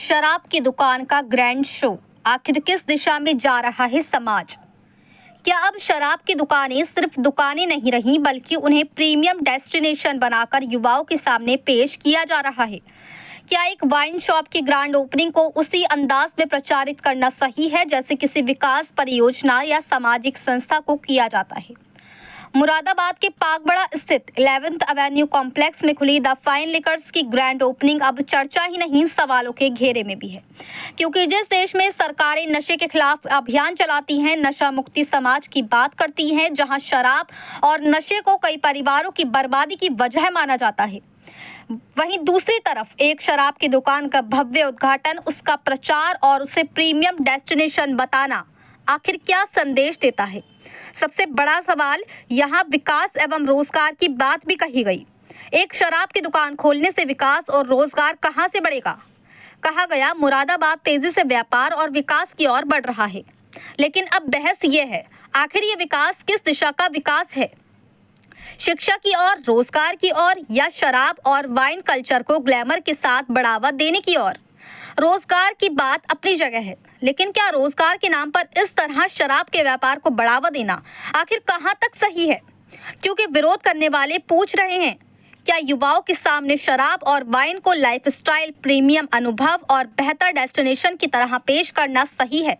शराब की दुकान का ग्रैंड शो, आखिर किस दिशा में जा रहा है समाज? क्या अब शराब की दुकानें सिर्फ दुकानें नहीं रहीं, बल्कि उन्हें प्रीमियम डेस्टिनेशन बनाकर युवाओं के सामने पेश किया जा रहा है? क्या एक वाइन शॉप की ग्रैंड ओपनिंग को उसी अंदाज में प्रचारित करना सही है जैसे किसी विकास परियोजना या सामाजिक संस्था को किया जाता है? मुरादाबाद के पागबड़ा स्थित 11th एवेन्यू कॉम्प्लेक्स में खुली द फाइन लिकर्स की ग्रैंड ओपनिंग अब चर्चा ही नहीं, सवालों के घेरे में भी है। क्योंकि जिस देश में सरकारें नशे के खिलाफ अभियान चलाती हैं, नशा मुक्ति समाज की बात करती हैं, जहां शराब और नशे को कई परिवारों की बर्बादी की वजह माना जाता है, वहीं दूसरी तरफ एक शराब की दुकान का भव्य उद्घाटन, उसका प्रचार और उसे प्रीमियम डेस्टिनेशन बताना आखिर क्या संदेश देता है? सबसे बड़ा सवाल यहाँ विकास एवं रोजगार की बात भी कही गई। एक शराब की दुकान खोलने से विकास और रोजगार कहाँ से बढ़ेगा? कहा गया मुरादाबाद तेजी से व्यापार और विकास की ओर बढ़ रहा है, लेकिन अब बहस ये है, आखिर ये विकास किस दिशा का विकास है? शिक्षा की ओर, रोजगार की ओर, या शराब और वाइन कल्चर को ग्लैमर के साथ बढ़ावा देने की ओर? रोजगार की बात अपनी जगह है, लेकिन क्या रोजगार के नाम पर इस तरह शराब के व्यापार को बढ़ावा देना आखिर कहां तक सही है? क्योंकि विरोध करने वाले पूछ रहे हैं, क्या युवाओं के सामने शराब और वाइन को लाइफस्टाइल, प्रीमियम अनुभव और बेहतर डेस्टिनेशन की तरह पेश करना सही है?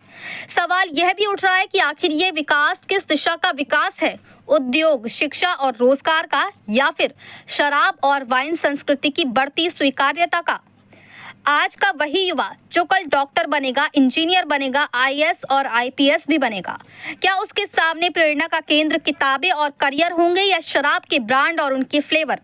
सवाल यह भी उठ रहा है कि आखिर ये विकास किस दिशा का विकास है? उद्योग, शिक्षा और रोजगार का, या फिर शराब और वाइन संस्कृति की बढ़ती स्वीकार्यता का? आज का वही युवा जो कल डॉक्टर बनेगा, इंजीनियर बनेगा, आईएएस और आईपीएस भी बनेगा, क्या उसके सामने प्रेरणा का केंद्र किताबें और करियर होंगे, या शराब के ब्रांड और उनके फ्लेवर?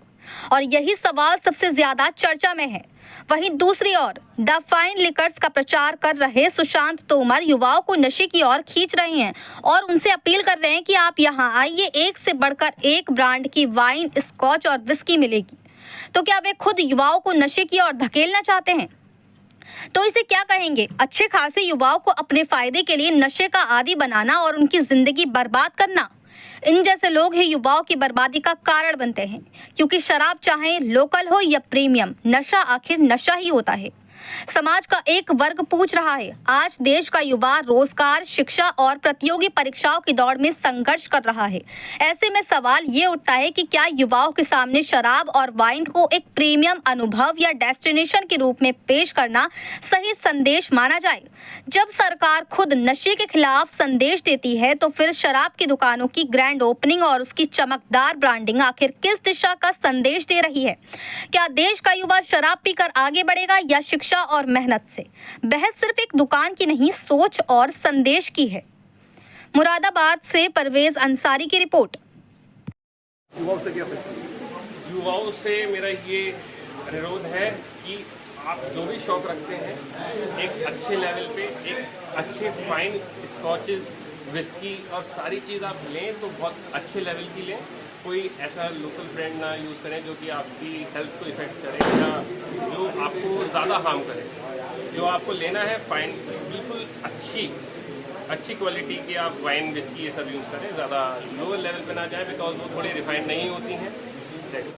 और यही सवाल सबसे ज्यादा चर्चा में है। वहीं दूसरी ओर द फाइन लिकर्स का प्रचार कर रहे सुशांत तोमर युवाओं को नशे की ओर खींच रहे हैं और उनसे अपील कर रहे हैं कि आप यहाँ आइए, एक से बढ़कर एक ब्रांड की वाइन, स्कॉच और विस्की मिलेगी। तो क्या वे खुद युवाओं को नशे की ओर धकेलना चाहते हैं? तो इसे क्या कहेंगे? अच्छे खासे युवाओं को अपने फायदे के लिए नशे का आदी बनाना और उनकी जिंदगी बर्बाद करना। इन जैसे लोग ही युवाओं की बर्बादी का कारण बनते हैं, क्योंकि शराब चाहे लोकल हो या प्रीमियम, नशा आखिर नशा ही होता है। समाज का एक वर्ग पूछ रहा है, आज देश का युवा रोजगार, शिक्षा और प्रतियोगी परीक्षाओं की दौड़ में संघर्ष कर रहा है। ऐसे में सवाल ये उठता है कि क्या युवाओं के सामने शराब और वाइन को एक प्रीमियम अनुभव या डेस्टिनेशन के रूप में पेश करना सही संदेश माना जाए? जब सरकार खुद नशे के खिलाफ संदेश देती है, तो फिर शराब की दुकानों की ग्रैंड ओपनिंग और उसकी चमकदार ब्रांडिंग आखिर किस दिशा का संदेश दे रही है? क्या देश का युवा शराब पीकर आगे बढ़ेगा या शिक्षा और मेहनत से? बहस सिर्फ एक दुकान की नहीं, सोच और संदेश की है। मुरादाबाद से परवेज अंसारी की रिपोर्ट। युवाओं से मेरा ये अनुरोध है कि आप जो भी शौक रखते हैं, एक अच्छे लेवल पे एक अच्छे फाइन स्कॉचेस, विस्की और सारी चीज़ आप लें तो बहुत अच्छे लेवल की लें। कोई ऐसा लोकल ब्रांड ना यूज़ करें जो कि आपकी हेल्थ को इफ़ेक्ट करे या जो आपको ज़्यादा हार्म करे। जो आपको लेना है फाइन, बिल्कुल अच्छी क्वालिटी की आप वाइन, विस्की ये सब यूज़ करें, ज़्यादा लोअर लेवल पे ना जाए, बिकॉज वो थोड़ी रिफाइंड नहीं होती हैं।